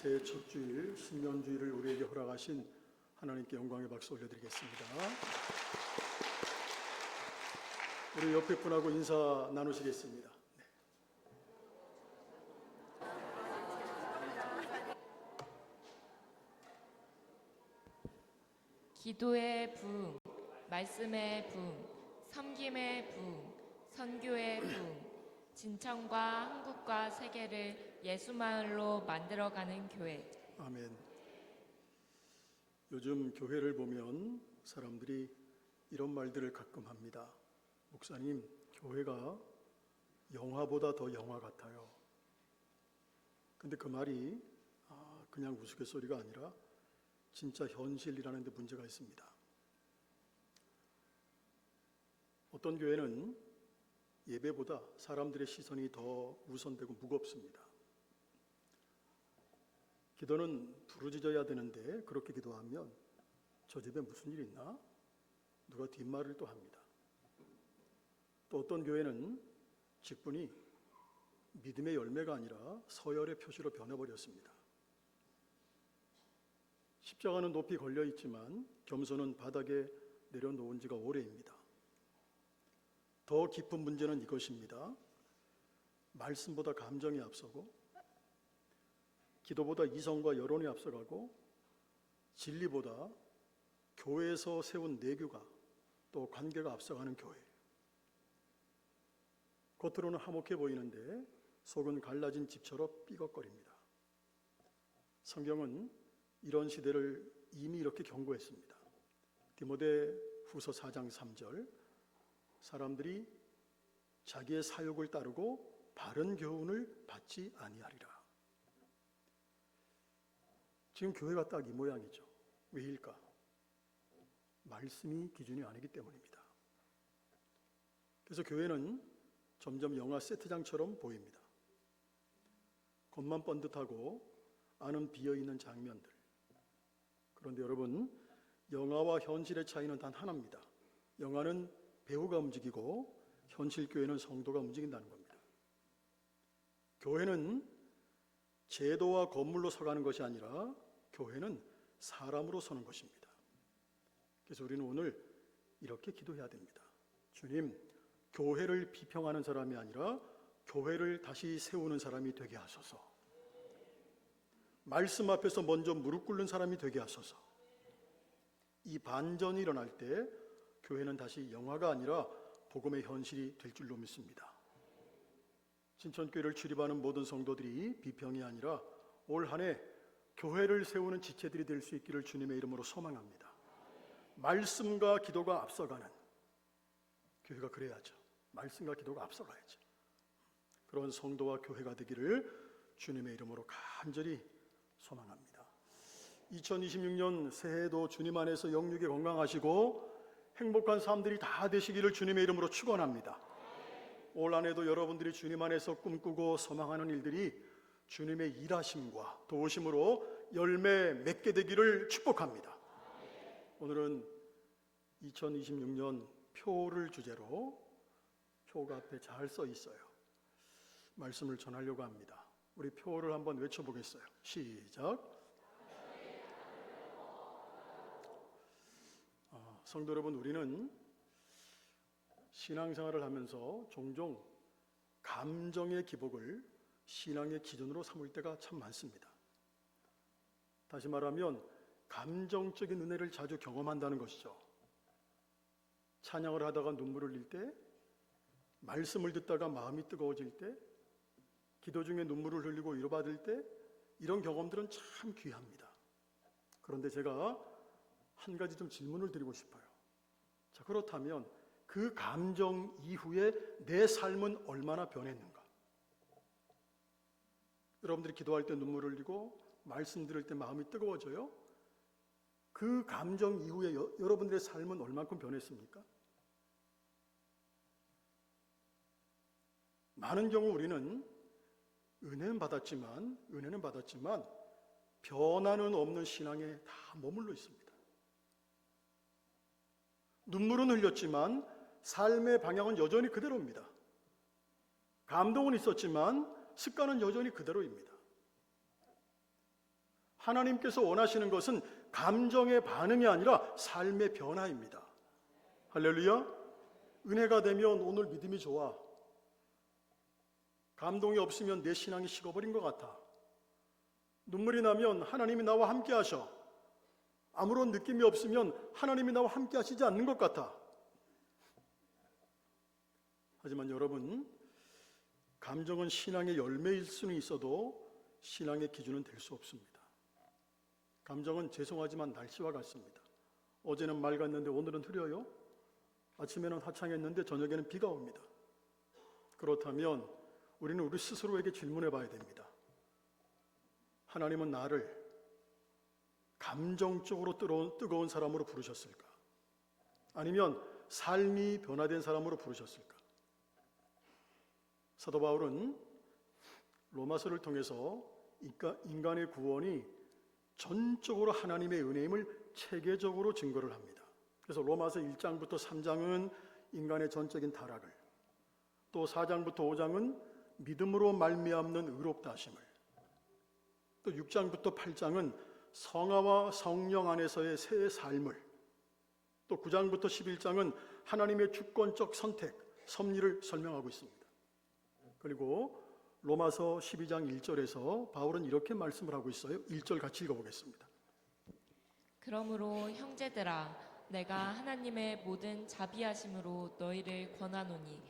새해 첫 주일 신년주일을 우리에게 허락하신 하나님께 영광의 박수 올려드리겠습니다. 우리 옆에 분하고 인사 나누시겠습니다. 기도의 부흥, 말씀의 부흥, 섬김의 부흥, 선교의 부흥, 진천과 한국과 세계를 예수마을로 만들어가는 교회. 아멘. 요즘 교회를 보면 사람들이 이런 말들을 가끔 합니다. 목사님, 교회가 영화보다 더 영화 같아요. 근데 그 말이 그냥 우스갯소리가 아니라 진짜 현실이라는 데 문제가 있습니다. 어떤 교회는 예배보다 사람들의 시선이 더 우선되고 무겁습니다. 기도는 부르짖어야 되는데 그렇게 기도하면 저 집에 무슨 일 있나? 누가 뒷말을 또 합니다. 또 어떤 교회는 직분이 믿음의 열매가 아니라 서열의 표시로 변해버렸습니다. 십자가는 높이 걸려 있지만 겸손은 바닥에 내려놓은 지가 오래입니다. 더 깊은 문제는 이것입니다. 말씀보다 감정이 앞서고 기도보다 이성과 여론이 앞서가고 진리보다 교회에서 세운 내규가 또 관계가 앞서가는 교회. 겉으로는 화목해 보이는데 속은 갈라진 집처럼 삐걱거립니다. 성경은 이런 시대를 이미 이렇게 경고했습니다. 디모데 후서 4장 3절, 사람들이 자기의 사욕을 따르고 바른 교훈을 받지 아니하리라. 지금 교회가 딱 이 모양이죠. 왜일까? 말씀이 기준이 아니기 때문입니다. 그래서 교회는 점점 영화 세트장처럼 보입니다. 겉만 번듯하고 안은 비어있는 장면들. 그런데 여러분, 영화와 현실의 차이는 단 하나입니다. 영화는 배우가 움직이고 현실 교회는 성도가 움직인다는 겁니다. 교회는 제도와 건물로 서가는 것이 아니라 교회는 사람으로 서는 것입니다. 그래서 우리는 오늘 이렇게 기도해야 됩니다. 주님, 교회를 비평하는 사람이 아니라 교회를 다시 세우는 사람이 되게 하소서. 말씀 앞에서 먼저 무릎 꿇는 사람이 되게 하소서. 이 반전이 일어날 때 교회는 다시 영화가 아니라 복음의 현실이 될 줄로 믿습니다. 진천교회를 출입하는 모든 성도들이 비평이 아니라 올 한 해 교회를 세우는 지체들이 될 수 있기를 주님의 이름으로 소망합니다. 말씀과 기도가 앞서가는 교회가 그래야죠. 말씀과 기도가 앞서가야죠. 그런 성도와 교회가 되기를 주님의 이름으로 간절히 소망합니다. 2026년 새해도 주님 안에서 영육에 건강하시고 행복한 삶들이 다 되시기를 주님의 이름으로 축원합니다. 올 한 해도 여러분들이 주님 안에서 꿈꾸고 소망하는 일들이 주님의 일하심과 도우심으로 열매 맺게 되기를 축복합니다. 오늘은 2026년 표를 주제로 표가 앞에 잘 써 있어요. 말씀을 전하려고 합니다. 우리 표를 한번 외쳐보겠어요. 시작. 성도 여러분, 우리는 신앙생활을 하면서 종종 감정의 기복을 신앙의 기준으로 삼을 때가 참 많습니다. 다시 말하면 감정적인 은혜를 자주 경험한다는 것이죠. 찬양을 하다가 눈물을 흘릴 때, 말씀을 듣다가 마음이 뜨거워질 때, 기도 중에 눈물을 흘리고 위로받을 때, 이런 경험들은 참 귀합니다. 그런데 제가 한 가지 좀 질문을 드리고 싶어요. 자, 그렇다면 그 감정 이후에 내 삶은 얼마나 변했는가? 여러분들이 기도할 때 눈물을 흘리고 말씀 들을 때 마음이 뜨거워져요? 그 감정 이후에 여러분들의 삶은 얼만큼 변했습니까? 많은 경우 우리는 은혜는 받았지만 변화는 없는 신앙에 다 머물러 있습니다. 눈물은 흘렸지만 삶의 방향은 여전히 그대로입니다. 감동은 있었지만 습관은 여전히 그대로입니다. 하나님께서 원하시는 것은 감정의 반응이 아니라 삶의 변화입니다. 할렐루야. 은혜가 되면 오늘 믿음이 좋아. 감동이 없으면 내 신앙이 식어버린 것 같아. 눈물이 나면 하나님이 나와 함께 하셔. 아무런 느낌이 없으면 하나님이 나와 함께 하시지 않는 것 같아. 하지만 여러분, 감정은 신앙의 열매일 수는 있어도 신앙의 기준은 될 수 없습니다. 감정은 죄송하지만 날씨와 같습니다. 어제는 맑았는데 오늘은 흐려요. 아침에는 화창했는데 저녁에는 비가 옵니다. 그렇다면 우리는 우리 스스로에게 질문해 봐야 됩니다. 하나님은 나를 감정적으로 뜨거운 사람으로 부르셨을까? 아니면 삶이 변화된 사람으로 부르셨을까? 사도 바울은 로마서를 통해서 인간의 구원이 전적으로 하나님의 은혜임을 체계적으로 증거를 합니다. 그래서 로마서 1장부터 3장은 인간의 전적인 타락을, 또 4장부터 5장은 믿음으로 말미암는 의롭다 하심을, 또 6장부터 8장은 성화와 성령 안에서의 새 삶을, 또 9장부터 11장은 하나님의 주권적 선택, 섭리를 설명하고 있습니다. 그리고 로마서 12장 1절에서 바울은 이렇게 말씀을 하고 있어요. 1절 같이 읽어보겠습니다. 그러므로 형제들아, 내가 하나님의 모든 자비하심으로 너희를 권하노니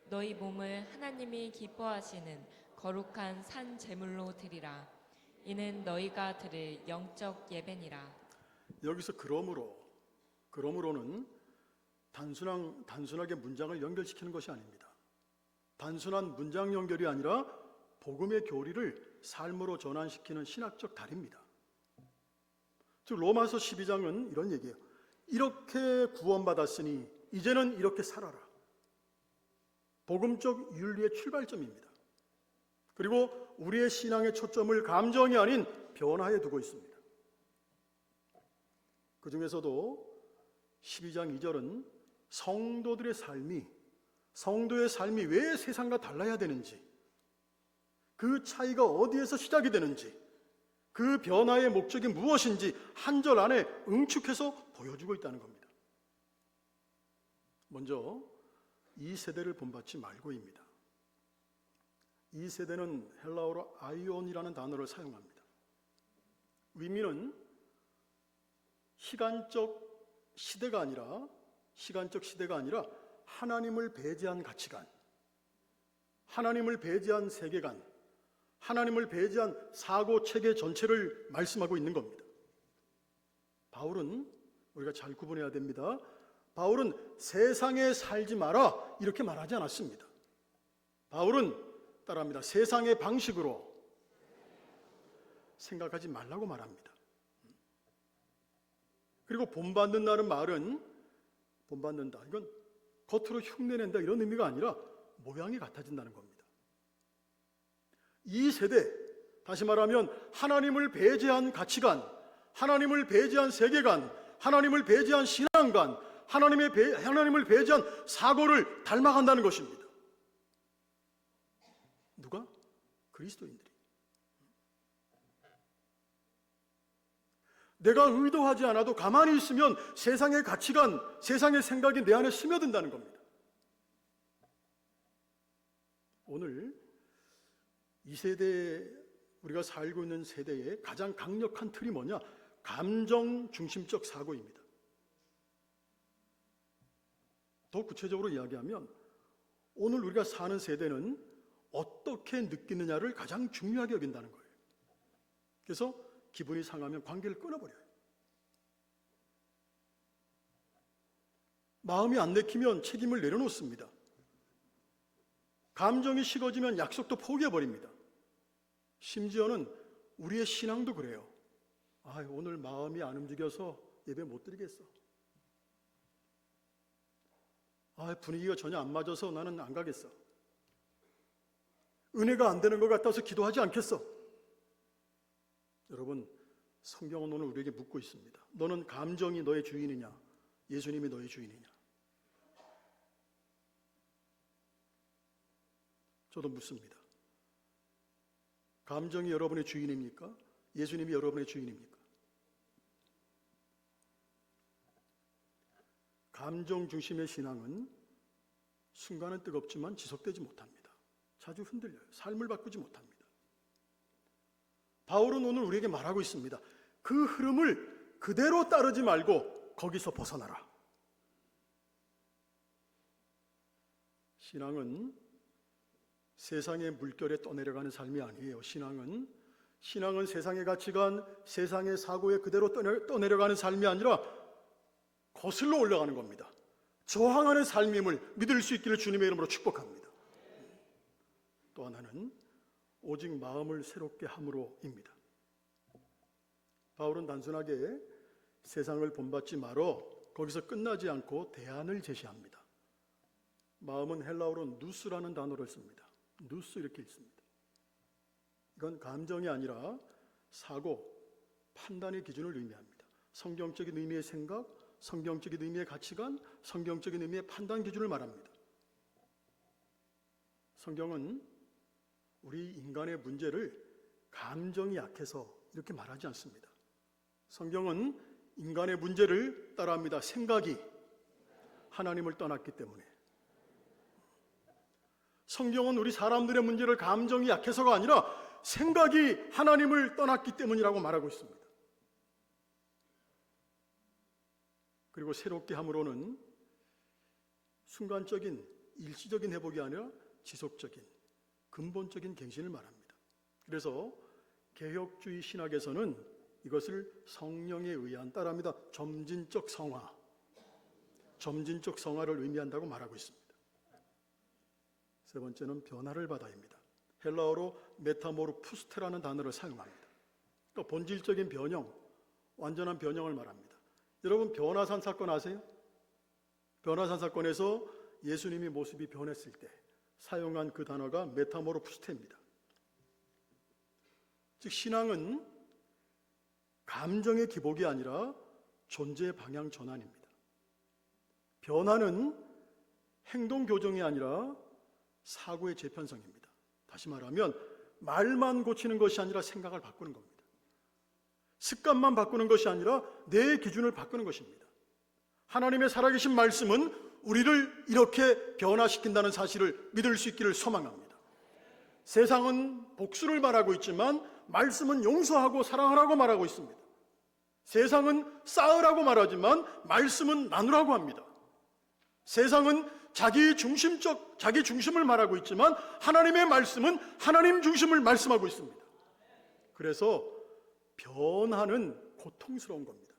너희 몸을 하나님이 기뻐하시는 거룩한 산 제물로 드리라. 이는 너희가 드릴 영적 예배니라. 여기서 그러므로는 단순하게 문장을 연결시키는 것이 아닙니다. 단순한 문장 연결이 아니라 복음의 교리를 삶으로 전환시키는 신학적 달입니다. 즉 로마서 12장은 이런 얘기예요. 이렇게 구원받았으니 이제는 이렇게 살아라. 복음적 윤리의 출발점입니다. 그리고 우리의 신앙의 초점을 감정이 아닌 변화에 두고 있습니다. 그 중에서도 12장 2절은 성도의 삶이 왜 세상과 달라야 되는지, 그 차이가 어디에서 시작이 되는지, 그 변화의 목적이 무엇인지 한 절 안에 응축해서 보여주고 있다는 겁니다. 먼저 이 세대를 본받지 말고입니다. 이 세대는 헬라어로 아이온이라는 단어를 사용합니다. 의미는 시간적 시대가 아니라 하나님을 배제한 가치관, 하나님을 배제한 세계관, 하나님을 배제한 사고 체계 전체를 말씀하고 있는 겁니다. 바울은 우리가 잘 구분해야 됩니다. 바울은 세상에 살지 마라 이렇게 말하지 않았습니다. 바울은 따라합니다. 세상의 방식으로 생각하지 말라고 말합니다. 그리고 본받는다는 말은 본받는다, 이건 겉으로 흉내낸다 이런 의미가 아니라 모양이 같아진다는 겁니다. 이 세대, 다시 말하면 하나님을 배제한 가치관, 하나님을 배제한 세계관, 하나님을 배제한 신앙관, 하나님을 배제한 사고를 닮아간다는 것입니다. 누가? 그리스도인들이. 내가 의도하지 않아도 가만히 있으면 세상의 가치관, 세상의 생각이 내 안에 스며든다는 겁니다. 오늘 이 세대에, 우리가 살고 있는 세대의 가장 강력한 틀이 뭐냐? 감정 중심적 사고입니다. 더 구체적으로 이야기하면 오늘 우리가 사는 세대는 어떻게 느끼느냐를 가장 중요하게 여긴다는 거예요. 그래서 기분이 상하면 관계를 끊어버려요. 마음이 안 내키면 책임을 내려놓습니다. 감정이 식어지면 약속도 포기해버립니다. 심지어는 우리의 신앙도 그래요. 오늘 마음이 안 움직여서 예배 못 드리겠어. 분위기가 전혀 안 맞아서 나는 안 가겠어. 은혜가 안 되는 것 같아서 기도하지 않겠어. 여러분, 성경은 오늘 우리에게 묻고 있습니다. 너는 감정이 너의 주인이냐? 예수님이 너의 주인이냐? 저도 묻습니다. 감정이 여러분의 주인입니까? 예수님이 여러분의 주인입니까? 감정 중심의 신앙은 순간은 뜨겁지만 지속되지 못합니다. 자주 흔들려요. 삶을 바꾸지 못합니다. 바울은 오늘 우리에게 말하고 있습니다. 그 흐름을 그대로 따르지 말고 거기서 벗어나라. 신앙은 세상의 물결에 떠내려가는 삶이 아니에요. 신앙은 세상의 가치관, 세상의 사고에 그대로 떠내려가는 삶이 아니라 거슬러 올라가는 겁니다. 저항하는 삶임을 믿을 수 있기를 주님의 이름으로 축복합니다. 또 하나는 오직 마음을 새롭게 함으로입니다. 바울은 단순하게 세상을 본받지 말어 거기서 끝나지 않고 대안을 제시합니다. 마음은 헬라어로 누스라는 단어를 씁니다. 누스 이렇게 읽습니다. 이건 감정이 아니라 사고, 판단의 기준을 의미합니다. 성경적인 의미의 생각, 성경적인 의미의 가치관, 성경적인 의미의 판단 기준을 말합니다. 성경은 우리 인간의 문제를 감정이 약해서 이렇게 말하지 않습니다. 성경은 인간의 문제를 따라합니다. 생각이 하나님을 떠났기 때문에. 성경은 우리 사람들의 문제를 감정이 약해서가 아니라 생각이 하나님을 떠났기 때문이라고 말하고 있습니다. 그리고 새롭게 함으로는 순간적인 일시적인 회복이 아니라 지속적인 근본적인 갱신을 말합니다. 그래서 개혁주의 신학에서는 이것을 성령에 의한 따라합니다. 점진적 성화를 의미한다고 말하고 있습니다. 세 번째는 변화를 받아입니다. 헬라어로 메타모르푸스테라는 단어를 사용합니다. 그러니까 본질적인 변형, 완전한 변형을 말합니다. 여러분 변화산 사건 아세요? 변화산 사건에서 예수님이 모습이 변했을 때 사용한 그 단어가 메타모르푸스테입니다. 즉 신앙은 감정의 기복이 아니라 존재의 방향 전환입니다. 변화는 행동 교정이 아니라 사고의 재편성입니다. 다시 말하면 말만 고치는 것이 아니라 생각을 바꾸는 겁니다. 습관만 바꾸는 것이 아니라 내 기준을 바꾸는 것입니다. 하나님의 살아계신 말씀은 우리를 이렇게 변화시킨다는 사실을 믿을 수 있기를 소망합니다. 세상은 복수를 말하고 있지만 말씀은 용서하고 사랑하라고 말하고 있습니다. 세상은 쌓으라고 말하지만 말씀은 나누라고 합니다. 세상은 자기 중심을 말하고 있지만 하나님의 말씀은 하나님 중심을 말씀하고 있습니다. 그래서 변화는 고통스러운 겁니다.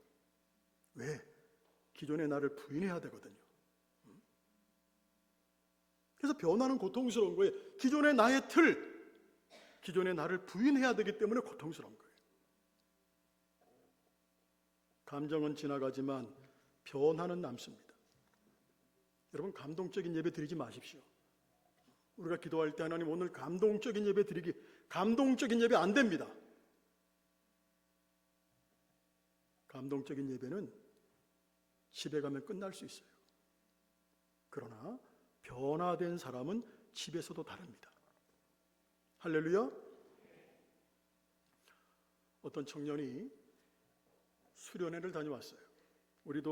왜? 기존의 나를 부인해야 되거든요. 그래서 변화는 고통스러운 거예요. 기존의 나의 기존의 나를 부인해야 되기 때문에 고통스러운 거예요. 감정은 지나가지만 변화는 남습니다. 여러분 감동적인 예배 드리지 마십시오. 우리가 기도할 때 하나님 오늘 감동적인 예배 감동적인 예배 안 됩니다. 감동적인 예배는 집에 가면 끝날 수 있어요. 그러나 변화된 사람은 집에서도 다릅니다. 할렐루야. 어떤 청년이 수련회를 다녀왔어요. 우리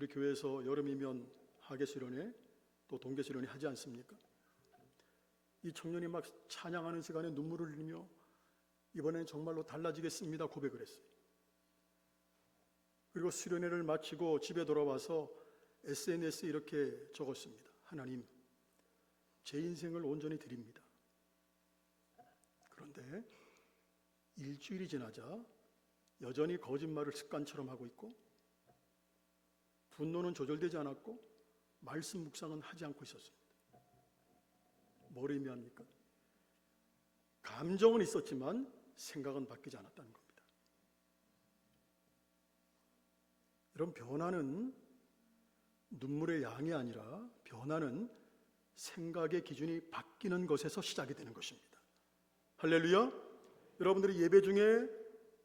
교회에서 여름이면 하계 수련회 또 동계 수련회 하지 않습니까? 이 청년이 막 찬양하는 시간에 눈물을 흘리며 이번엔 정말로 달라지겠습니다 고백을 했어요. 그리고 수련회를 마치고 집에 돌아와서 SNS에 이렇게 적었습니다. 하나님, 제 인생을 온전히 드립니다. 그런데 일주일이 지나자 여전히 거짓말을 습관처럼 하고 있고 분노는 조절되지 않았고 말씀 묵상은 하지 않고 있었습니다. 뭘 의미합니까? 감정은 있었지만 생각은 바뀌지 않았다는 겁니다. 이런 변화는 눈물의 양이 아니라 변화는 생각의 기준이 바뀌는 것에서 시작이 되는 것입니다. 할렐루야. 여러분들이 예배 중에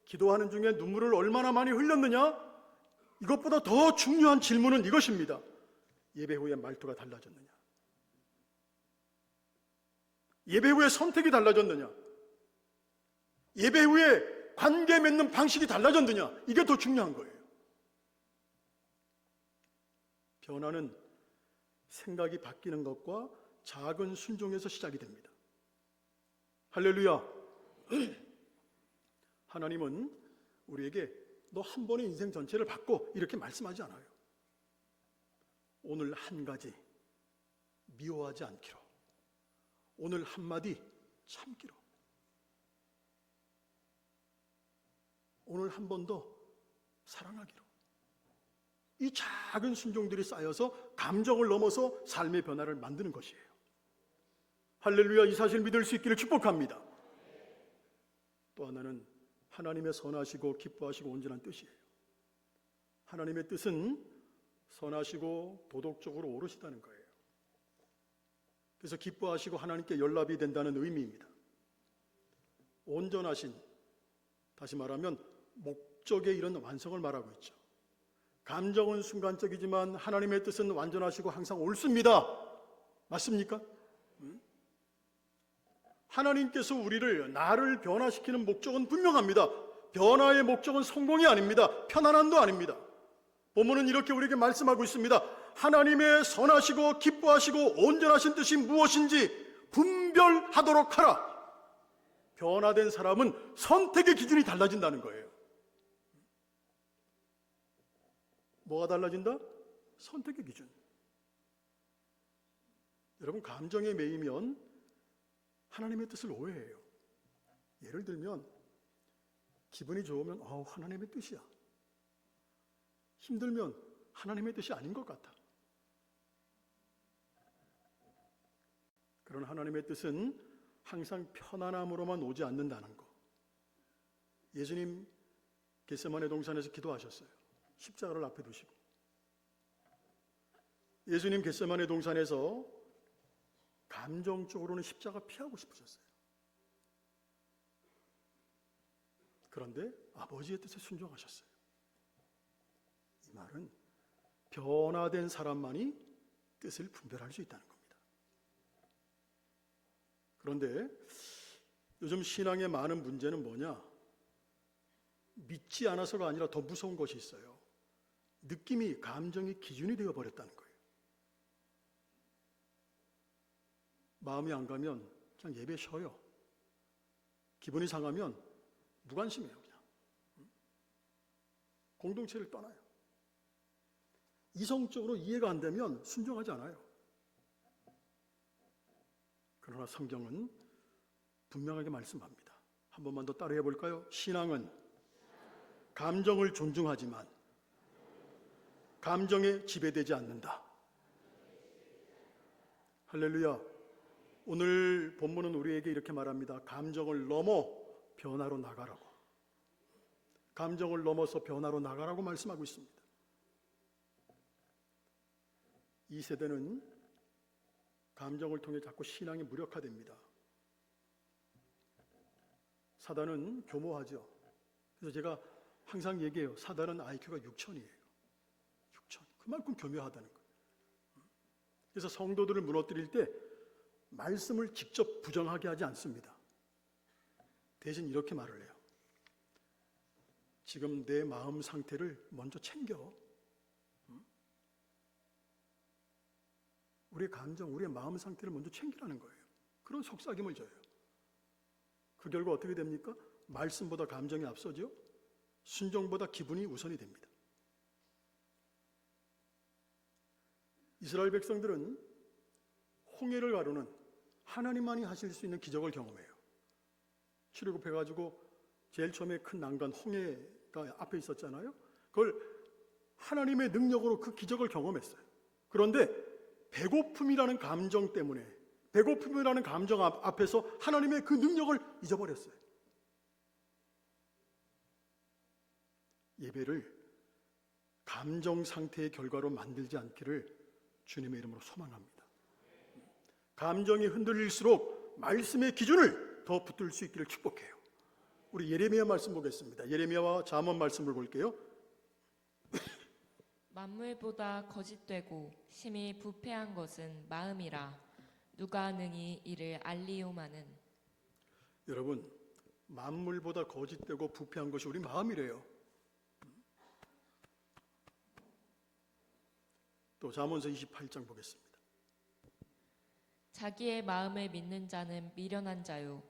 기도하는 중에 눈물을 얼마나 많이 흘렸느냐? 이것보다 더 중요한 질문은 이것입니다. 예배 후에 말투가 달라졌느냐? 예배 후에 선택이 달라졌느냐? 예배 후에 관계 맺는 방식이 달라졌느냐? 이게 더 중요한 거예요. 변화는 생각이 바뀌는 것과 작은 순종에서 시작이 됩니다. 할렐루야. 하나님은 우리에게 너 한 번의 인생 전체를 바꿔 이렇게 말씀하지 않아요. 오늘 한 가지 미워하지 않기로, 오늘 한마디 참기로, 오늘 한 번 더 사랑하기로. 이 작은 순종들이 쌓여서 감정을 넘어서 삶의 변화를 만드는 것이에요. 할렐루야. 이 사실 믿을 수 있기를 축복합니다. 또 하나는 하나님의 선하시고 기뻐하시고 온전한 뜻이에요. 하나님의 뜻은 선하시고 도덕적으로 옳으시다는 거예요. 그래서 기뻐하시고 하나님께 연락이 된다는 의미입니다. 온전하신, 다시 말하면 목적의 이런 완성을 말하고 있죠. 감정은 순간적이지만 하나님의 뜻은 완전하시고 항상 옳습니다. 맞습니까? 하나님께서 우리를, 나를 변화시키는 목적은 분명합니다. 변화의 목적은 성공이 아닙니다. 편안함도 아닙니다. 본문은 이렇게 우리에게 말씀하고 있습니다. 하나님의 선하시고 기뻐하시고 온전하신 뜻이 무엇인지 분별하도록 하라. 변화된 사람은 선택의 기준이 달라진다는 거예요. 뭐가 달라진다? 선택의 기준. 여러분, 감정에 매이면 하나님의 뜻을 오해해요. 예를 들면 기분이 좋으면 하나님의 뜻이야. 힘들면 하나님의 뜻이 아닌 것 같아. 그런 하나님의 뜻은 항상 편안함으로만 오지 않는다는 거. 예수님 겟세마네 동산에서 기도하셨어요. 십자가를 앞에 두시고. 예수님 겟세마네 동산에서 감정적으로는 십자가 피하고 싶으셨어요. 그런데 아버지의 뜻에 순종하셨어요. 이 말은 변화된 사람만이 뜻을 분별할 수 있다는 겁니다. 그런데 요즘 신앙의 많은 문제는 뭐냐? 믿지 않아서가 아니라 더 무서운 것이 있어요. 느낌이, 감정이 기준이 되어버렸다는 거예요. 마음이 안 가면 그냥 예배 쉬어요. 기분이 상하면 무관심해요. 그냥 공동체를 떠나요. 이성적으로 이해가 안 되면 순종하지 않아요. 그러나 성경은 분명하게 말씀합니다. 한 번만 더 따라해 볼까요? 신앙은 감정을 존중하지만 감정에 지배되지 않는다. 할렐루야. 오늘 본문은 우리에게 이렇게 말합니다. 감정을 넘어 변화로 나가라고. 감정을 넘어서 변화로 나가라고 말씀하고 있습니다. 이 세대는 감정을 통해 자꾸 신앙이 무력화됩니다. 사단은 교모하죠. 그래서 제가 항상 얘기해요. 사단은 IQ가 6,000이에요. 6,000. 그만큼 교묘하다는 거예요. 그래서 성도들을 무너뜨릴 때 말씀을 직접 부정하게 하지 않습니다. 대신 이렇게 말을 해요. 지금 내 마음 상태를 먼저 챙겨. 우리의 감정, 우리의 마음 상태를 먼저 챙기라는 거예요. 그런 속삭임을 줘요. 그 결과 어떻게 됩니까? 말씀보다 감정이 앞서죠. 순종보다 기분이 우선이 됩니다. 이스라엘 백성들은 홍해를 가르는 하나님만이 하실 수 있는 기적을 경험해요. 출애굽해가지고 제일 처음에 큰 난간 홍해가 앞에 있었잖아요. 그걸 하나님의 능력으로 그 기적을 경험했어요. 그런데 배고픔이라는 감정 때문에, 배고픔이라는 감정 앞에서 하나님의 그 능력을 잊어버렸어요. 예배를 감정 상태의 결과로 만들지 않기를 주님의 이름으로 소망합니다. 감정이 흔들릴수록 말씀의 기준을 더 붙들 수 있기를 축복해요. 우리 예레미야 말씀 보겠습니다. 예레미야와 잠언 말씀을 볼게요. 만물보다 거짓되고 심히 부패한 것은 마음이라 누가 능히 이를 알리오마는. 여러분, 만물보다 거짓되고 부패한 것이 우리 마음이래요. 또 잠언서 28장 보겠습니다. 자기의 마음을 믿는 자는 미련한 자요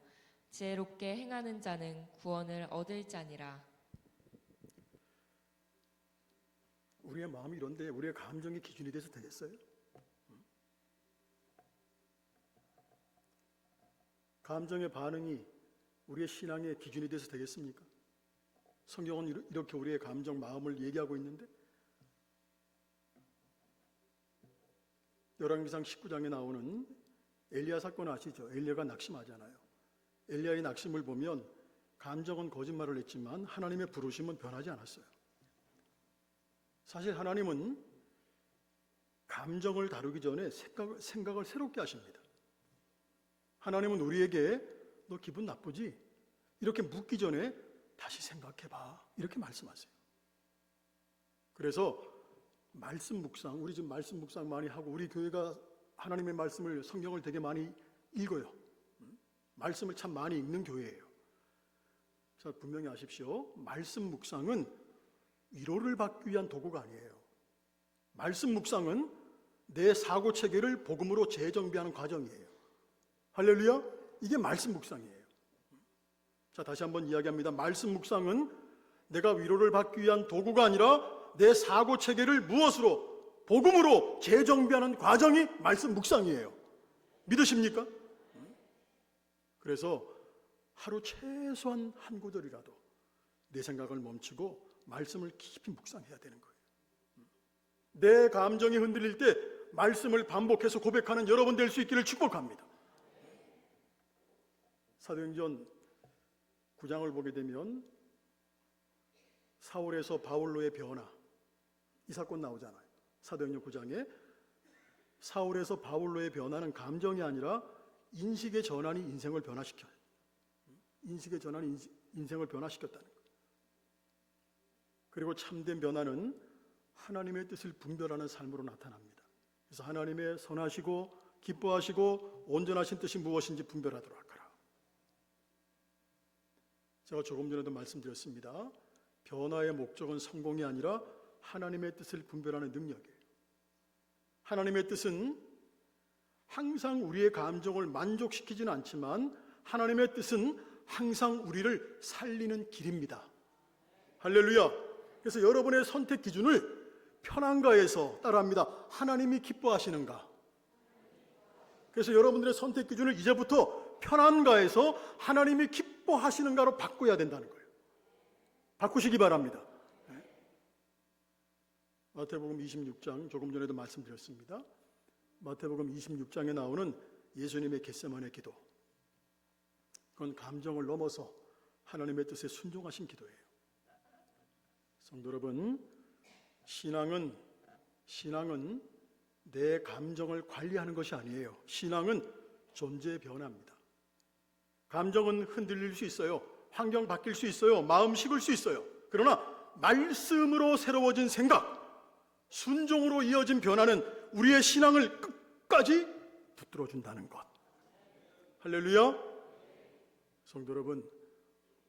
지혜롭게 행하는 자는 구원을 얻을 자니라. 우리의 마음이 이런데 우리의 감정이 기준이 돼서 되겠어요? 감정의 반응이 우리의 신앙의 기준이 돼서 되겠습니까? 성경은 이렇게 우리의 감정, 마음을 얘기하고 있는데 열왕기상 19장에 나오는 엘리야 사건 아시죠? 엘리야가 낙심하잖아요. 엘리야의 낙심을 보면 감정은 거짓말을 했지만 하나님의 부르심은 변하지 않았어요. 사실 하나님은 감정을 다루기 전에 생각을 새롭게 하십니다. 하나님은 우리에게 너 기분 나쁘지? 이렇게 묻기 전에 다시 생각해봐 이렇게 말씀하세요. 그래서 말씀 묵상, 우리 지금 말씀 묵상 많이 하고 우리 교회가 하나님의 말씀을 성경을 되게 많이 읽어요. 말씀을 참 많이 읽는 교회예요. 자, 분명히 아십시오. 말씀 묵상은 위로를 받기 위한 도구가 아니에요. 말씀 묵상은 내 사고 체계를 복음으로 재정비하는 과정이에요. 할렐루야. 이게 말씀 묵상이에요. 자, 다시 한번 이야기합니다. 말씀 묵상은 내가 위로를 받기 위한 도구가 아니라 내 사고 체계를 무엇으로? 복음으로 재정비하는 과정이 말씀 묵상이에요. 믿으십니까? 그래서 하루 최소한 한 구절이라도 내 생각을 멈추고 말씀을 깊이 묵상해야 되는 거예요. 내 감정이 흔들릴 때 말씀을 반복해서 고백하는 여러분 될 수 있기를 축복합니다. 사도행전 9장을 보게 되면 사울에서 바울로의 변화, 이 사건 나오잖아요. 사도행전 9장에 사울에서 바울로의 변화는 감정이 아니라 인식의 전환이 인생을 변화시켜요. 인식의 전환이 인생을 변화시켰다는 거예요. 그리고 참된 변화는 하나님의 뜻을 분별하는 삶으로 나타납니다. 그래서 하나님의 선하시고 기뻐하시고 온전하신 뜻이 무엇인지 분별하도록 하라. 제가 조금 전에도 말씀드렸습니다. 변화의 목적은 성공이 아니라 하나님의 뜻을 분별하는 능력이에요. 하나님의 뜻은 항상 우리의 감정을 만족시키지는 않지만 하나님의 뜻은 항상 우리를 살리는 길입니다. 할렐루야. 그래서 여러분의 선택 기준을 편한가에서 따라합니다. 하나님이 기뻐하시는가. 그래서 여러분들의 선택 기준을 이제부터 편한가에서 하나님이 기뻐하시는가로 바꿔야 된다는 거예요. 바꾸시기 바랍니다. 마태복음 26장, 조금 전에도 말씀드렸습니다. 마태복음 26장에 나오는 예수님의 겟세마네 기도, 그건 감정을 넘어서 하나님의 뜻에 순종하신 기도예요. 성도 여러분, 신앙은 내 감정을 관리하는 것이 아니에요. 신앙은 존재의 변화입니다. 감정은 흔들릴 수 있어요. 환경 바뀔 수 있어요. 마음 식을 수 있어요. 그러나 말씀으로 새로워진 생각, 순종으로 이어진 변화는 우리의 신앙을 끝까지 붙들어준다는 것. 할렐루야. 성도 여러분,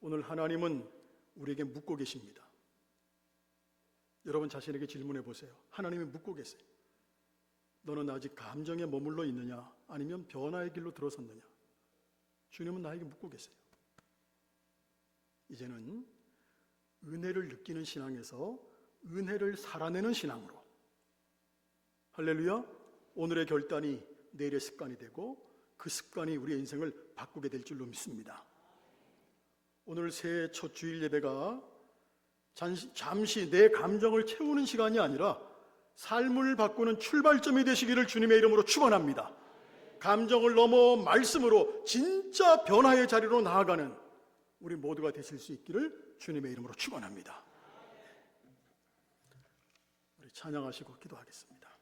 오늘 하나님은 우리에게 묻고 계십니다. 여러분 자신에게 질문해 보세요. 하나님이 묻고 계세요. 너는 아직 감정에 머물러 있느냐? 아니면 변화의 길로 들어섰느냐? 주님은 나에게 묻고 계세요. 이제는 은혜를 느끼는 신앙에서 은혜를 살아내는 신앙으로, 할렐루야, 오늘의 결단이 내일의 습관이 되고 그 습관이 우리의 인생을 바꾸게 될 줄로 믿습니다. 오늘 새해 첫 주일 예배가 잠시 내 감정을 채우는 시간이 아니라 삶을 바꾸는 출발점이 되시기를 주님의 이름으로 축원합니다. 감정을 넘어 말씀으로 진짜 변화의 자리로 나아가는 우리 모두가 되실 수 있기를 주님의 이름으로 축원합니다. 우리 찬양하시고 기도하겠습니다.